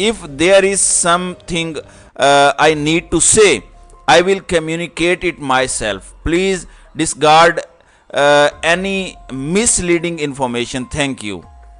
If there is something I need to say, I will communicate it myself. Please discard any misleading information. Thank you.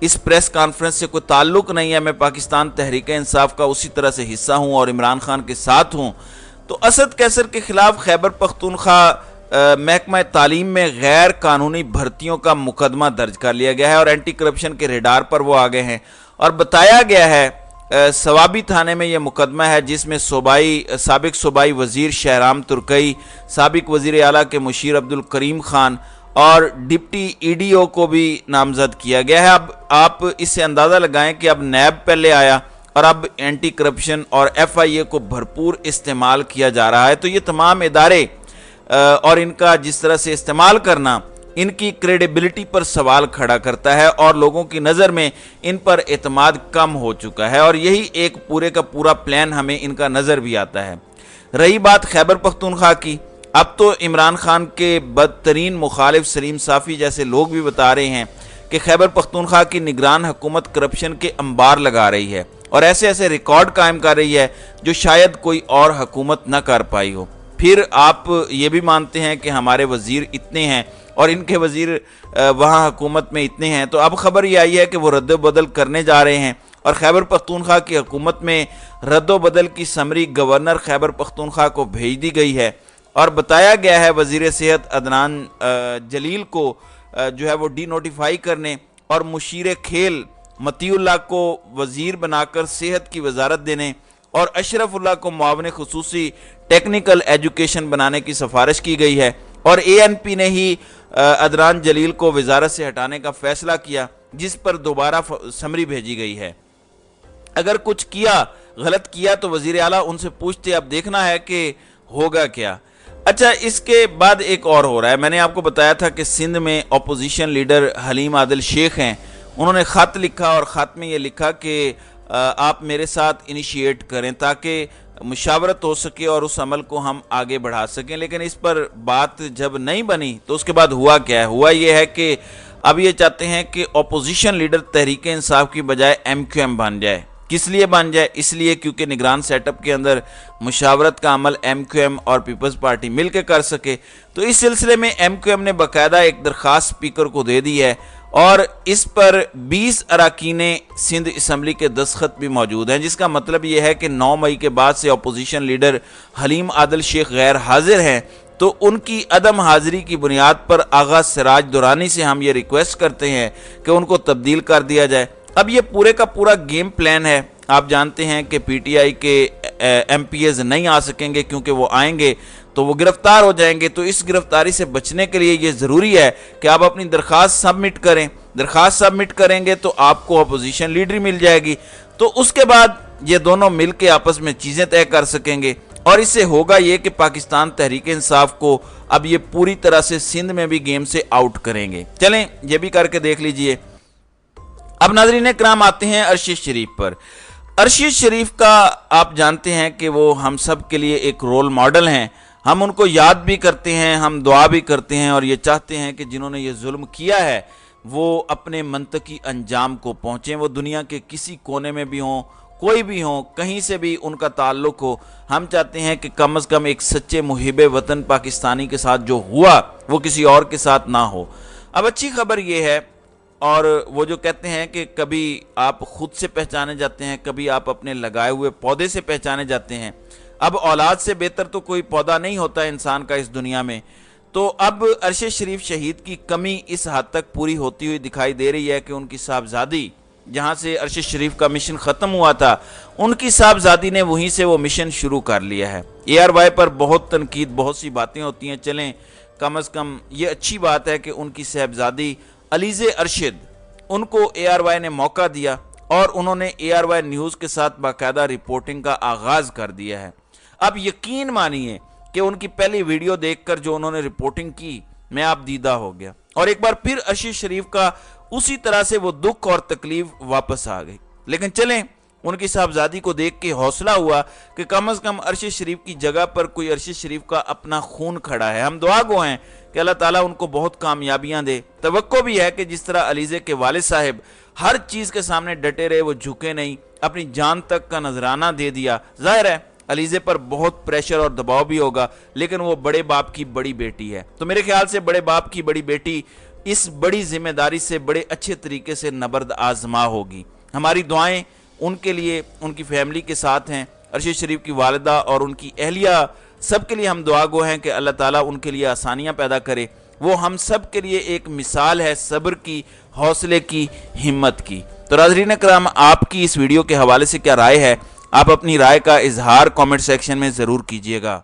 اس press conference سے کوئی تعلق نہیں ہے، میں پاکستان تحریک انصاف کا اسی طرح سے حصہ ہوں اور عمران خان کے ساتھ ہوں، تو اسد کیسر کے خلاف خیبر پختونخوا محکمہ تعلیم میں غیر قانونی بھرتیوں کا مقدمہ درج کر لیا گیا ہے اور اینٹی کرپشن کے ریڈار پر وہ آگے ہیں، اور بتایا گیا ہے ثوابی تھانے میں یہ مقدمہ ہے جس میں سابق صوبائی وزیر شہرام ترکئی، سابق وزیر اعلیٰ کے مشیر عبدالکریم خان اور ڈپٹی ای ڈی او کو بھی نامزد کیا گیا ہے۔ اب آپ اس سے اندازہ لگائیں کہ اب نیب پہلے آیا اور اب اینٹی کرپشن اور ایف آئی اے کو بھرپور استعمال کیا جا رہا ہے، تو یہ تمام ادارے اور ان کا جس طرح سے استعمال کرنا ان کی کریڈیبلٹی پر سوال کھڑا کرتا ہے اور لوگوں کی نظر میں ان پر اعتماد کم ہو چکا ہے، اور یہی ایک پورے کا پورا پلان ہمیں ان کا نظر بھی آتا ہے۔ رہی بات خیبر پختونخوا کی، اب تو عمران خان کے بدترین مخالف سلیم صافی جیسے لوگ بھی بتا رہے ہیں کہ خیبر پختونخوا کی نگران حکومت کرپشن کے انبار لگا رہی ہے اور ایسے ایسے ریکارڈ قائم کر رہی ہے جو شاید کوئی اور حکومت نہ کر پائی ہو۔ پھر آپ یہ بھی مانتے ہیں کہ ہمارے وزیر اتنے ہیں اور ان کے وزیر وہاں حکومت میں اتنے ہیں، تو اب خبر یہ آئی ہے کہ وہ رد و بدل کرنے جا رہے ہیں اور خیبر پختونخوا کی حکومت میں رد و بدل کی سمری گورنر خیبر پختونخوا کو بھیج دی گئی ہے، اور بتایا گیا ہے وزیر صحت عدنان جلیل کو جو ہے وہ ڈی نوٹیفائی کرنے اور مشیر کھیل مطیع اللہ کو وزیر بنا کر صحت کی وزارت دینے اور اشرف اللہ کو معاون خصوصی ٹیکنیکل ایجوکیشن بنانے کی سفارش کی گئی ہے، اور اے این پی نے ہی عدنان جلیل کو وزارت سے ہٹانے کا فیصلہ کیا جس پر دوبارہ سمری بھیجی گئی ہے۔ اگر کچھ غلط کیا تو وزیر اعلیٰ ان سے پوچھتے، اب دیکھنا ہے کہ ہوگا کیا۔ اچھا، اس کے بعد ایک اور ہو رہا ہے، میں نے آپ کو بتایا تھا کہ سندھ میں اپوزیشن لیڈر حلیم عادل شیخ ہیں، انہوں نے خط لکھا اور خط میں یہ لکھا کہ آپ میرے ساتھ انیشیٹ کریں تاکہ مشاورت ہو سکے اور اس عمل کو ہم آگے بڑھا سکیں، لیکن اس پر بات جب نہیں بنی تو اس کے بعد ہوا کیا ہے؟ ہوا یہ ہے کہ اب یہ چاہتے ہیں کہ اپوزیشن لیڈر تحریک انصاف کی بجائے ایم کیو ایم بن جائے۔ کس لیے بن جائے؟ اس لیے کیونکہ نگران سیٹ اپ کے اندر مشاورت کا عمل ایم کیو ایم اور پیپلز پارٹی مل کے کر سکے، تو اس سلسلے میں ایم کیو ایم نے باقاعدہ ایک درخواست اسپیکر کو دے دی ہے اور اس پر 20 اراکین سندھ اسمبلی کے دستخط بھی موجود ہیں، جس کا مطلب یہ ہے کہ 9 مئی کے بعد سے اپوزیشن لیڈر حلیم عادل شیخ غیر حاضر ہیں، تو ان کی عدم حاضری کی بنیاد پر آغا سراج دورانی سے ہم یہ ریکویسٹ کرتے ہیں کہ ان کو تبدیل کر دیا جائے۔ اب یہ پورے کا پورا گیم پلان ہے، آپ جانتے ہیں کہ پی ٹی آئی کے ایم پی ایز نہیں آ سکیں گے کیونکہ وہ آئیں گے تو وہ گرفتار ہو جائیں گے، تو اس گرفتاری سے بچنے کے لیے یہ ضروری ہے کہ آپ اپنی درخواست سبمٹ کریں، درخواست سبمٹ کریں گے تو آپ کو اپوزیشن لیڈر مل جائے گی، تو اس کے بعد یہ دونوں مل کے آپس میں چیزیں طے کر سکیں گے، اور اس سے ہوگا یہ کہ پاکستان تحریک انصاف کو اب یہ پوری طرح سے سندھ میں بھی گیم سے آؤٹ کریں گے۔ چلیں یہ بھی کر کے دیکھ لیجئے۔ اب ناظرین کرام آتے ہیں ارشد شریف پر۔ ارشد شریف کا آپ جانتے ہیں کہ وہ ہم سب کے لیے ایک رول ماڈل ہیں، ہم ان کو یاد بھی کرتے ہیں، ہم دعا بھی کرتے ہیں اور یہ چاہتے ہیں کہ جنہوں نے یہ ظلم کیا ہے وہ اپنے منطقی انجام کو پہنچیں، وہ دنیا کے کسی کونے میں بھی ہوں، کوئی بھی ہوں، کہیں سے بھی ان کا تعلق ہو، ہم چاہتے ہیں کہ کم از کم ایک سچے محب وطن پاکستانی کے ساتھ جو ہوا وہ کسی اور کے ساتھ نہ ہو۔ اب اچھی خبر یہ ہے، اور وہ جو کہتے ہیں کہ کبھی آپ خود سے پہچانے جاتے ہیں، کبھی آپ اپنے لگائے ہوئے پودے سے پہچانے جاتے ہیں، اب اولاد سے بہتر تو کوئی پودا نہیں ہوتا انسان کا اس دنیا میں، تو اب ارشد شریف شہید کی کمی اس حد تک پوری ہوتی ہوئی دکھائی دے رہی ہے کہ ان کی صاحبزادی، جہاں سے ارشد شریف کا مشن ختم ہوا تھا، ان کی صاحبزادی نے وہیں سے وہ مشن شروع کر لیا ہے۔ اے آر وائی پر بہت تنقید، بہت سی باتیں ہوتی ہیں، چلیں کم از کم یہ اچھی بات ہے کہ ان کی صاحبزادی علیزہ ارشد، ان کو اے آر وائی نے موقع دیا اور انہوں نے اے آر وائی نیوز کے ساتھ باقاعدہ رپورٹنگ کا آغاز کر دیا ہے۔ اب یقین مانیے کہ ان کی پہلی ویڈیو دیکھ کر جو انہوں نے رپورٹنگ کی، میں آپ دیدہ ہو گیا، اور ایک بار پھر ارشد شریف کا اسی طرح سے وہ دکھ اور تکلیف واپس آ گئی۔ لیکن چلیں ان کی صاحبزادی کو دیکھ کے حوصلہ ہوا کہ کم از کم ارشد شریف کی جگہ پر کوئی ارشد شریف کا اپنا خون کھڑا ہے۔ ہم دعا گو ہیں کہ اللہ تعالیٰ ان کو بہت کامیابیاں دے۔ توقع بھی ہے کہ جس طرح علیزہ کے والد صاحب ہر چیز کے سامنے ڈٹے رہے، وہ جھکے نہیں، اپنی جان تک کا نذرانہ دے دیا۔ ظاہر ہے علیزہ پر بہت پریشر اور دباؤ بھی ہوگا، لیکن وہ بڑے باپ کی بڑی بیٹی ہے، تو میرے خیال سے بڑے باپ کی بڑی بیٹی اس بڑی ذمہ داری سے بڑے اچھے طریقے سے نبرد آزما ہوگی۔ ہماری دعائیں ان کے لیے، ان کی فیملی کے ساتھ ہیں۔ ارشد شریف کی والدہ اور ان کی اہلیہ سب کے لیے ہم دعا گو ہیں کہ اللہ تعالیٰ ان کے لیے آسانیاں پیدا کرے۔ وہ ہم سب کے لیے ایک مثال ہے صبر کی، حوصلے کی، ہمت کی۔ تو ناظرین کرام، آپ کی اس ویڈیو کے حوالے سے کیا رائے ہے؟ آپ اپنی رائے کا اظہار کامنٹ سیکشن میں ضرور کیجیے گا۔